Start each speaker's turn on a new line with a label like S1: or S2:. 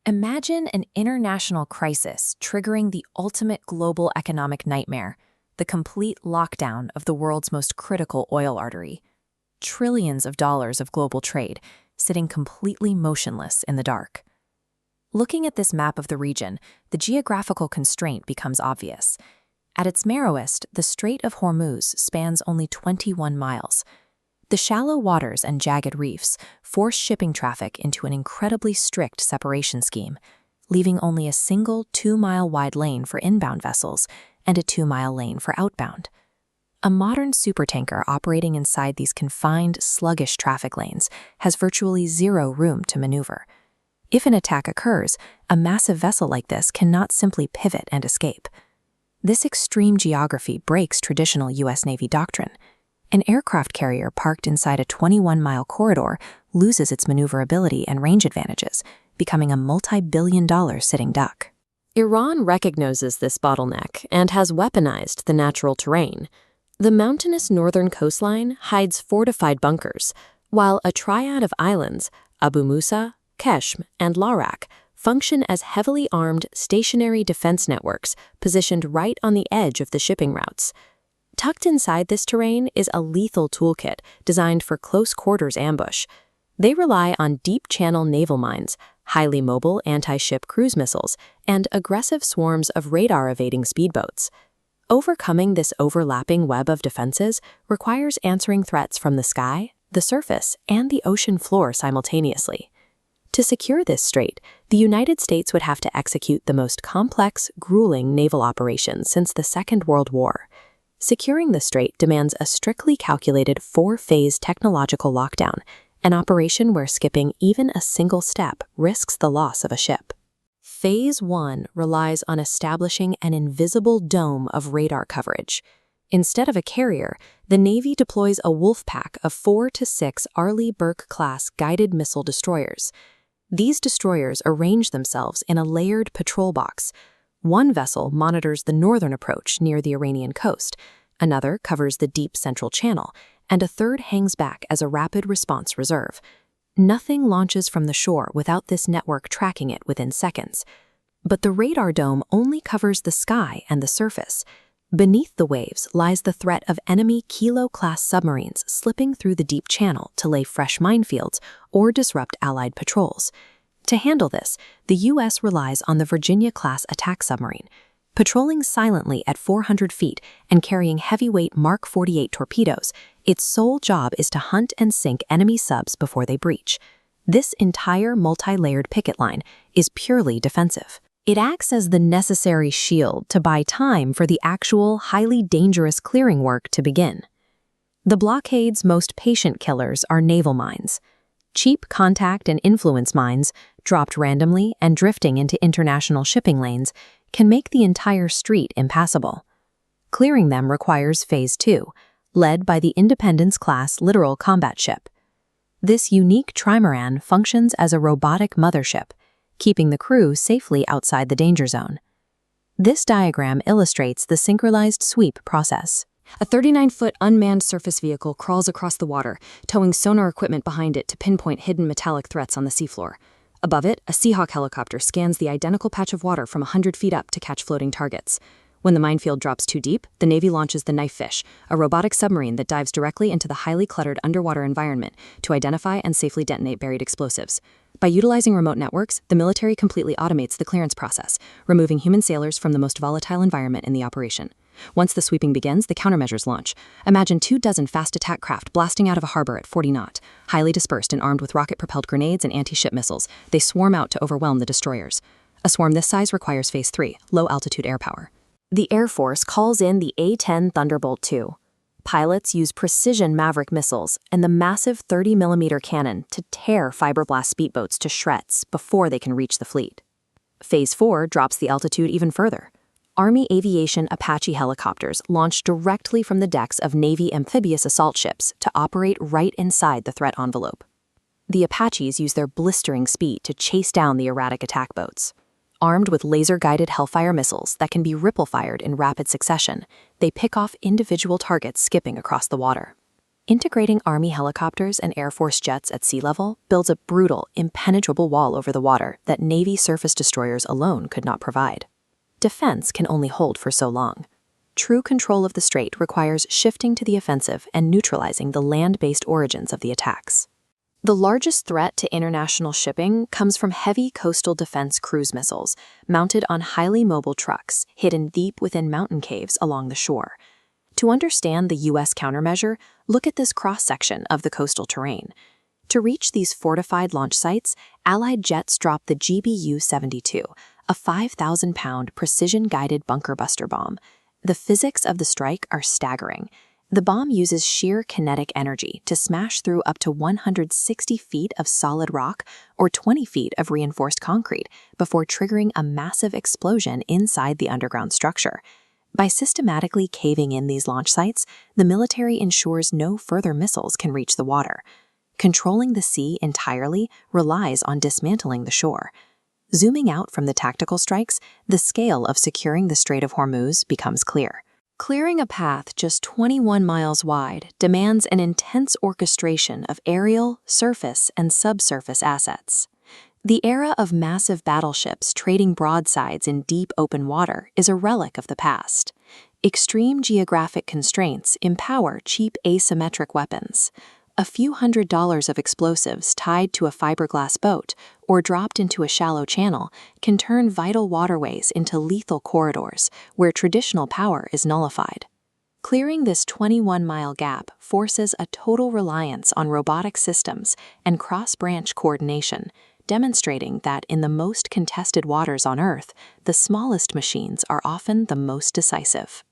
S1: Imagine an international crisis triggering the ultimate global economic nightmare, the complete lockdown of the world's most critical oil artery. Trillions of dollars of global trade sitting completely motionless in the dark. Looking at this map of the region, the geographical constraint becomes obvious. At its narrowest, the Strait of Hormuz spans only 21 miles. The shallow waters and jagged reefs force shipping traffic into an incredibly strict separation scheme, leaving only a single 2-mile-wide lane for inbound vessels and a 2-mile lane for outbound. A modern supertanker operating inside these confined, sluggish traffic lanes has virtually zero room to maneuver. If an attack occurs, a massive vessel like this cannot simply pivot and escape. This extreme geography breaks traditional U.S. Navy doctrine. An aircraft carrier parked inside a 21-mile corridor loses its maneuverability and range advantages, becoming a multi-billion-dollar sitting duck.
S2: Iran recognizes this bottleneck and has weaponized the natural terrain. The mountainous northern coastline hides fortified bunkers, while a triad of islands, Abu Musa, Keshm, and Larak, function as heavily armed stationary defense networks positioned right on the edge of the shipping routes. Tucked inside this terrain is a lethal toolkit designed for close-quarters ambush. They rely on deep-channel naval mines, highly mobile anti-ship cruise missiles, and aggressive swarms of radar-evading speedboats. Overcoming this overlapping web of defenses requires answering threats from the sky, the surface, and the ocean floor simultaneously. To secure this strait, the United States would have to execute the most complex, grueling naval operation since the Second World War. Securing the strait demands a strictly calculated 4-phase technological lockdown, an operation where skipping even a single step risks the loss of a ship. Phase 1 relies on establishing an invisible dome of radar coverage. Instead of a carrier, the Navy deploys a wolf pack of 4 to 6 Arleigh Burke-class guided missile destroyers. These destroyers arrange themselves in a layered patrol box. One vessel monitors the northern approach near the Iranian coast, another covers the deep central channel, and a third hangs back as a rapid response reserve. Nothing launches from the shore without this network tracking it within seconds. But the radar dome only covers the sky and the surface. Beneath the waves lies the threat of enemy Kilo-class submarines slipping through the deep channel to lay fresh minefields or disrupt Allied patrols. To handle this, the U.S. relies on the Virginia-class attack submarine. Patrolling silently at 400 feet and carrying heavyweight Mark 48 torpedoes, its sole job is to hunt and sink enemy subs before they breach. This entire multi-layered picket line is purely defensive. It acts as the necessary shield to buy time for the actual, highly dangerous clearing work to begin. The blockade's most patient killers are naval mines. Cheap contact and influence mines, dropped randomly and drifting into international shipping lanes, can make the entire street impassable. Clearing them requires Phase 2, led by the Independence-class littoral combat ship. This unique trimaran functions as a robotic mothership, keeping the crew safely outside the danger zone. This diagram illustrates the synchronized sweep process.
S3: A 39-foot unmanned surface vehicle crawls across the water, towing sonar equipment behind it to pinpoint hidden metallic threats on the seafloor. Above it, a Seahawk helicopter scans the identical patch of water from 100 feet up to catch floating targets. When the minefield drops too deep, the Navy launches the Knifefish, a robotic submarine that dives directly into the highly cluttered underwater environment to identify and safely detonate buried explosives. By utilizing remote networks, the military completely automates the clearance process, removing human sailors from the most volatile environment in the operation. Once the sweeping begins, the countermeasures launch. Imagine 24 fast attack craft blasting out of a harbor at 40 knots. Highly dispersed and armed with rocket-propelled grenades and anti-ship missiles, they swarm out to overwhelm the destroyers. A swarm this size requires Phase 3, low-altitude air power. The Air Force calls in the A-10 Thunderbolt II. Pilots use precision Maverick missiles and the massive 30mm cannon to tear fiberblast speedboats to shreds before they can reach the fleet. Phase 4 drops the altitude even further. Army Aviation Apache helicopters launch directly from the decks of Navy amphibious assault ships to operate right inside the threat envelope. The Apaches use their blistering speed to chase down the erratic attack boats. Armed with laser-guided Hellfire missiles that can be ripple-fired in rapid succession, they pick off individual targets skipping across the water.
S1: Integrating Army helicopters and Air Force jets at sea level builds a brutal, impenetrable wall over the water that Navy surface destroyers alone could not provide. Defense can only hold for so long. True control of the strait requires shifting to the offensive and neutralizing the land-based origins of the attacks. The largest threat to international shipping comes from heavy coastal defense cruise missiles mounted on highly mobile trucks hidden deep within mountain caves along the shore. To understand the U.S. countermeasure, look at this cross-section of the coastal terrain. To reach these fortified launch sites, Allied jets dropped the GBU-72, a 5,000-pound precision-guided bunker buster bomb. The physics of the strike are staggering. The bomb uses sheer kinetic energy to smash through up to 160 feet of solid rock or 20 feet of reinforced concrete before triggering a massive explosion inside the underground structure. By systematically caving in these launch sites, the military ensures no further missiles can reach the water. Controlling the sea entirely relies on dismantling the shore. Zooming out from the tactical strikes, the scale of securing the Strait of Hormuz becomes clear. Clearing a path just 21 miles wide demands an intense orchestration of aerial, surface, and subsurface assets. The era of massive battleships trading broadsides in deep open water is a relic of the past. Extreme geographic constraints empower cheap asymmetric weapons. A few $100s of explosives tied to a fiberglass boat or dropped into a shallow channel can turn vital waterways into lethal corridors where traditional power is nullified. Clearing this 21-mile gap forces a total reliance on robotic systems and cross-branch coordination, demonstrating that in the most contested waters on Earth, the smallest machines are often the most decisive.